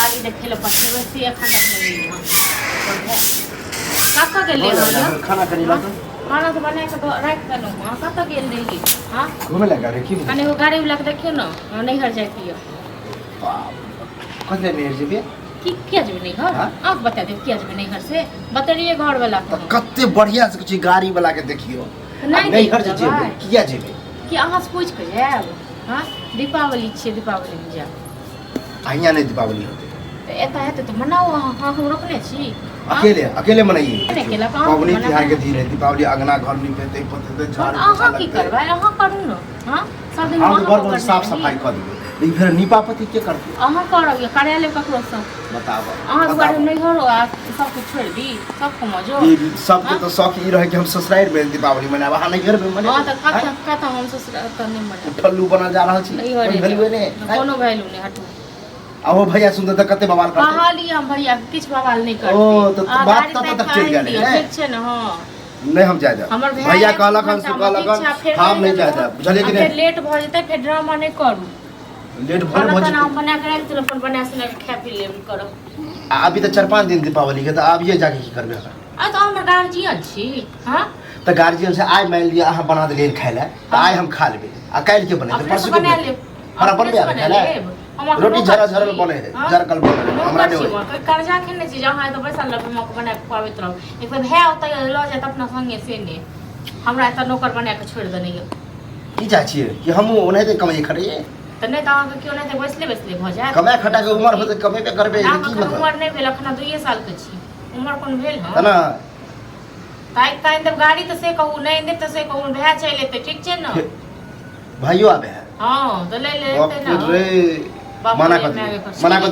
गाड़ी देखे लो पछे से खाना नहीं हां काका के ले लो खाना करी ला खाना तो बना के रख दलो हां कत गेल रही हां घूमे लगा रे की कने वो गाड़ी वाला के देखियो ना नहीं हर जाय पियो कते नहीं जेबे की किया जेबे नहीं घर आप बता दे किया जेबे नहीं घर से बतरिए घर वाला तो कते बढ़िया से कुछ गाड़ी वाला के देखियो नहीं घर जेबे किया जेबे कि अहाँ से पूछ के जाब हां दीपावली छे दीपावली में जा अहिया नहीं दीपावली होते एता है तो मनाओ हां हम रोकने छी अकेले मनाइए अकेला पवनी तिहार के दिन है दीपावली अगना घर निपते पते झाड़ अहाँ की करबा अहाँ करू न हां सब दिन हम घर पर साफ सफाई कर दिए लेकिन फिर निपापति के करते अहाँ करब कार्यालय ककरो से बताओ अहाँ बारे नहीं हो सब कुछ छोड़ दी सब को मजो ये सब के तो शौक ई रहे कि हम ससुराल में दीपावली मनाब हां नहीं घर में मने हां त कथा हम ससुराल त नहीं मनाब ठल्लू बना जा रहल छी कोई वैल्यू नहीं कोनो वैल्यू नहीं हटू आओ भैया सुंदर त कते बवाल करते कहाली हम भैया किछ बवाल नहीं करते ओ तो बात तक चल गेल है ठीक छे न हां नहीं हम जाए भैया कहलक हम कहलक हम नहीं जाए बुझलिए कि नहीं लेट भ जते फिर ड्रामा नहीं करू लेट भर भ जते हम बना के रख देल अपन बना से खा पी ले करो अभी तो 4-5 दिन दीपावली के तो अब ये जाके की करबे आ तो हम गार्जियन छी हां तो गार्जियन से आज मान लिया अहाँ बना देलिए खाइला तो आज हम खा लेबे आ काल के बने परसों के बना ले और अपन भी खाइला रोटी झरा झरा बने है जर कल बने हमरा नहीं होय कर्जा खेने छी जहां तो पैसा लग हम बना के पावित रहो एक बार है ओतय ल जात अपना संगे से ने हमरा त नौकर बना के छोड़ देने की चाह छिए कि हम ओने ते कमाई खड़िए त नहीं त क्यों नहीं ते बैसले भ जाए कमाई खटा के उम्र होते कमे पे करबे की मतलब उम्र नहीं भेल अखना 2 साल के छी उम्र कोन भेल है ना ताई जब गाड़ी तो से कहू नहीं दे तो से कहू भै चल लेते ठीक छे ना भाइयो आबे है हां तो ले लेते ना मना कर दे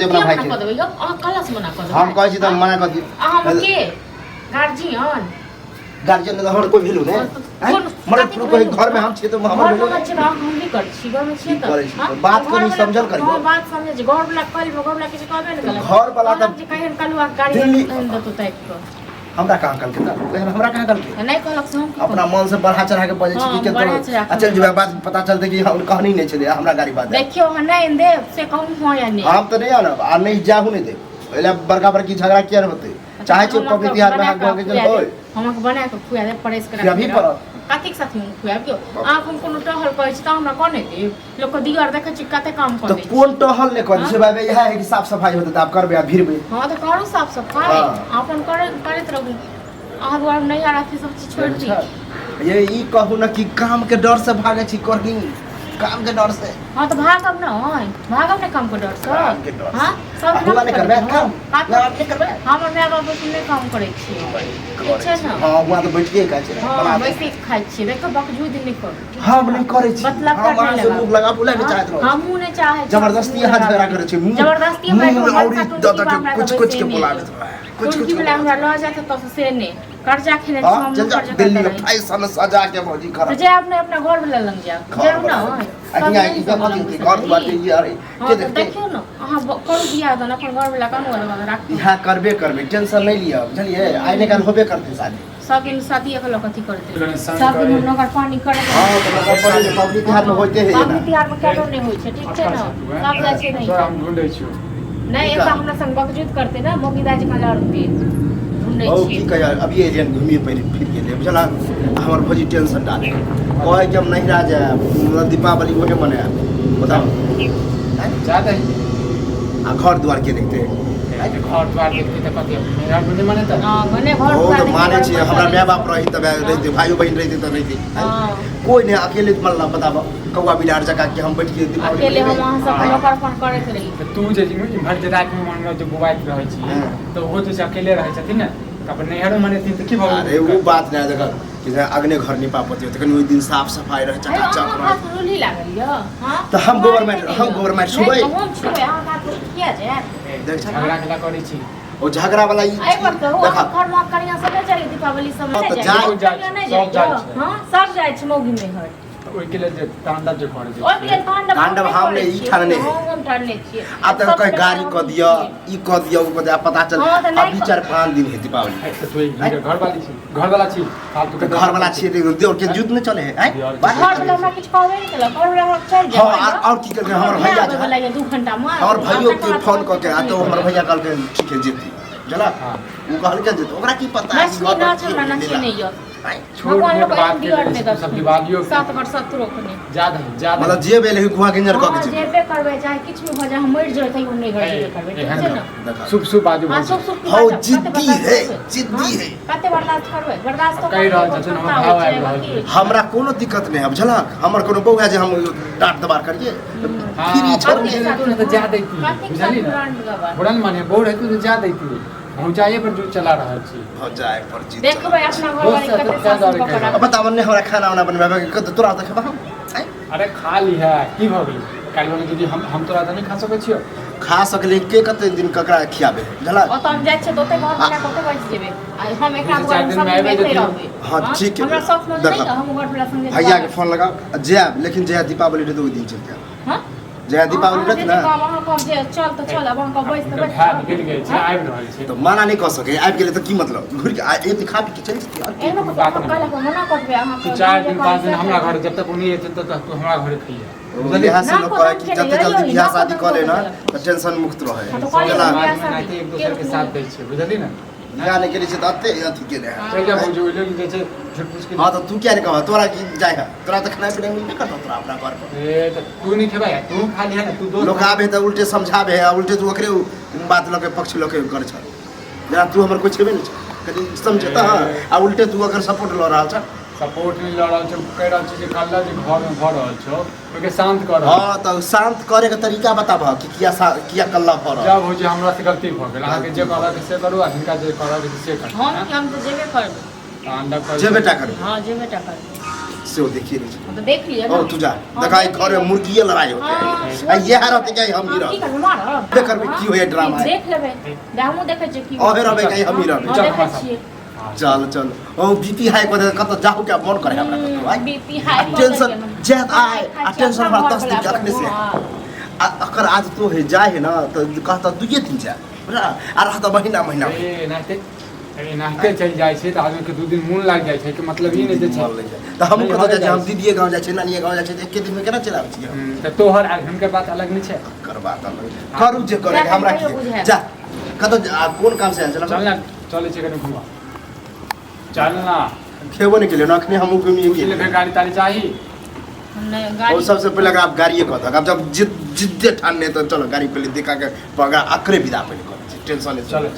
अपना भाई के अहाँ कला से मना कर दे हम कहै छी त मना कर दियो अहाँ के गार्जियन गार्जियन ने हमर कोई भेलु ने मरे पुरो कोई घर में हम छी तो हमर भेलु घर में हम भी कर छी घर में छी त बात को नहीं समझल करियो हां बात समझे घर वाला कल घर वाला किसी कहबे न गलत घर वाला त कहिन कलुआ गाड़ी दतो टाइप को हमरा कहां कल के हमरा कहां कल के नहीं कहलक से हम अपना मन से बढ़ा चढ़ा के बजे छी के अच्छा जो बात पता चलते कि हम कहानी नहीं चले हमरा गाड़ी बात देखियो हम नहीं दे से कहूं हो या नहीं हम तो नहीं आना आ नहीं जाहू नहीं दे पहले बड़का बड़की झगड़ा किया होते चाहे छ पब्लिक तिहार में आगे के चल होय हमक बना के खुआ दे परेश करा अभी पर कातिक साथी खुआ क्यों आप हम कोनो टहल कहै छी त हमरा कोने दे लोग दिगार देखै छी कते काम कर तो कोन टहल ने कर छै भाई यह है कि साफ सफाई होते त आप करबे आ भीरबे हां तो करू साफ सफाई अपन करत रहू आ दुआर नहीं आ रहा सब चीज छोड़ दी ये ई कहू ना कि काम के डर से भागे छी करही काम के डर से हां तो भागब ना होय भागब ना काम के डर से हां सब हम नहीं करबे काम आप नहीं करबे हम माय बाबू से नहीं काम करै छी ठीक छै ना हां वहां तो बैठिए का छै हां वैसे खाइ छी देखो बकजूद नहीं कर हम नहीं करे छी मतलब हम से मुंह लगा बुला के चाहत रहो हम नहीं चाहे जबरदस्ती हाथ झगड़ा करे छी जबरदस्ती और कुछ कुछ के बुलावे कुछ कुछ के हमरा ल जाते तो से ने कर्जा खेले हम कर्जा दिल्ली में पैसा में सजा के भौजी कर तो जे अपने अपना घर में लंग जा जरूर ना होय अहिया ई कथि के घर बाटे यार के देखियो ना अहाँ करू दिया दन अपन घर वाला काम वाला राख यहां करबे करबे टेंशन नहीं लिया बुझलिए आइने काल होबे करते शादी सकिन शादी एक लोग कथि करते सब दिन नगर पानी करे हां तो नगर पानी पब्लिक तिहार में होते है ना पब्लिक तिहार में केनो नहीं होय छै ठीक छै ना सब जाय छै नहीं हम ढूंढै छी नहीं एक हमरा संग बकजूद करते ना मोगी दाई का लड़ते ढूंढै ओ छी की कह अभी एलियन घूमिए पहले फिर गेले बुझला हमर भौजी टेंशन डाले कहे कि हम नहीं रह जाए दीपावली होके मने बताओ जाते आ घर द्वार के देखते घर द्वार देखते त कथि मेरा बुझे माने त हां मने घर ओ तो माने छी हमरा माय बाप रही तब रहते भाइयो बहन रहते त रहते कोई नहीं अकेले मल्ला बताबो कौवा बिलार जका के हम बैठ के दीपावली अकेले हम वहां सब नौकर फोन करैत रही तू जे भर जे रात में मान लो जो बुआइत रहै छी तो वो तो अकेले रहै छथिन ना अपन नैहरो माने तीन त की भौ अरे वो बात नहीं देखा कि अगने घर नहीं पापती तखन ओइ दिन साफ सफाई रह चकाचक रह रोली लागल य हां तो हम गवर्नमेंट सुबह हम छुए अहाँ का किया जाय देख झगड़ा कला करै छी ओ झगड़ा वाला ई आई पर तो घर में करिया सब चली दीपावली सब में जाए नहीं जाए हां सब जाय छ मौगी में हर ओइ के लिए जे तांडव जे करे ओइ के लिए तांडव हमने ई ठानने है। हम ठानने छियै आ त कहीं गाड़ी क दिया ई क दिया उ क दिया पता चल हाँ, त नहीं अभी 4-5 दिन है दीपावली तो तू घर वाला छी फालतू के घर वाला छिए देवर के जुत न चले है हैं घर वाला हमरा किछ कहबे नहीं केलक घर वाला चल जाए हां और की कर हमर भैया आबे वाला 2 घंटा में हमर भाइयों के फोन क के आ तो हमर भैया कहल के ठीक है जेती चला हां उ कहल के जेती ओकरा की पता है नचनी नाच हमरा नचनी नहीं यो छोड़ मोट बात के सब दिवालियो 7 वर्ष सत्रह खने ज्यादा मतलब जे बेले हुआ गिंजर क के जेबे करबे चाहे किछ भी हो जाए हम मर जेबै तैयो नहीं घर जेबे करबे ठीक छै ना शुभ बाजू हां सब हो जिद्दी है जिद्दी है कते बर्दाश्त करबे बर्दाश्त तो कहि रहल छथिन हम भाव आबि रहल छै हमरा कोनो दिक्कत नहीं अब झलक हमर कोनो बौआ जे हम डांट दबार करिए फिर ई छोड़ तू तो जा दैती बुझली ना बुरन माने बोर है तू जा दैती पहुंचाए पर जो चला रहल छी हो जाए पर जीत देखबै अपना घर वाली कते सास पकड़ा अब बता मन्ने हमरा खाना वाना बनबाबे के कत तोरा त खेबा अरे खा ली है की भ गेल काल वाला दीदी हम तोरा त नहीं खा सकै छियो खा सकले के कते दिन ककरा खियाबे झलक ओ त हम जाय छै तोते घर वाला कते बच जेबे आ हम एकरा घर सब में रहबे हां ठीक है हमरा सब न नहीं हम घर वाला संगे भैया के फोन लगाओ जय लेकिन जय दीपावली रे 2 दिन चल जाए हां जय दीपावली रे ना वहां कब जे चल त चल अब हम बैस त बैस भात गिर गए छै आबि रहल छै तो माना नहीं कह सके आबि गेले तो की मतलब घुर के एक खा पी के चल जती और एनो को कहला को मना करबे अहां तू 4 दिन 5 दिन हमरा घर जब तक उनी एतन तब तू हमरा घर खइया बुझलिए यहाँ से लोग कहे कि जब जल्दी बियाह शादी कर लेना तो टेंशन मुक्त रहे चला एक दूसरे के साथ दै छै बुझली ना बियाह नहीं करे छै त अते अथी के रहे तो क्या बुझो लोग जे छै झूठ पूछ के हां तो तू क्या रे कह तोरा की जाए है तोरा तो खाना पीना नहीं करता तोरा अपना घर पर ए त तू नहीं खेबा तू खा लिया ना तू दो लोग आबे त उल्टे समझाबे है उल्टे तू ओकरे बात लगे पक्ष लगे कर छ जरा तू हमर कुछ छेबे नहीं छ कभी समझता हां आ उल्टे तू अगर सपोर्ट ल रहल छ सपोर्ट नहीं ल रहल छ कह रहल छ जे कल्ला जे घर में भ रहल छ ओके शांत कर हां तो शांत करे के तरीका बताब कि किया कल्ला भ रहल जब हो जे हमरा से गलती भ गेल अहाँ के जे कहला से करू आ हिनका जे कहला से करू हम तो जेबे करबे अंडा कर जे बेटा करे हां जे बेटा करबे से देखिए नहीं तो देख लिया ना ओ तू जा देखाई घर में मुर्गी लड़ाई होते हैं आ ये रहते क्या हम ही की रह करबे मार देख करबे की होय ड्रामा है देख लेबे हमहु देखे छै की अबे रहबे कहीं हम ही रहबे देखे छियै चल चल ओ बीपी हाई को कत जाहु क्या मन करे हमरा कत भाई बीपी हाई टेंशन ज्यादा आए आ टेंशन हमरा 10 दिन रखने से अगर आज तो है जाए है ना तो कहता 2 दिन जा बड़ा आ रहता महीना ए नाते चल जाय छै त आदमी के 2 दिन मून लाग जाय छै के मतलब ई नै छै तो हम कत जाय हम दीदीए गांव जाय छै नानीए गांव जाय छै एक दिन में केना चलाबै छी त तोहर आ हुनकर बात अलग नै छै करबा त करू जे करे हमरा की जा कत कोन काम से चल चल ना चले छै कने घुमा चल ना खेबो नहीं के लिए अखने हम घूमिए के लिए गाड़ी तारी चाहिए नहीं गाड़ी और सबसे पहले आप गाड़िए कहता अब जब जिद्दे ठानने तो चलो गाड़ी पहले देखा के पगा अकरे विदा पहले कर टेंशन चलो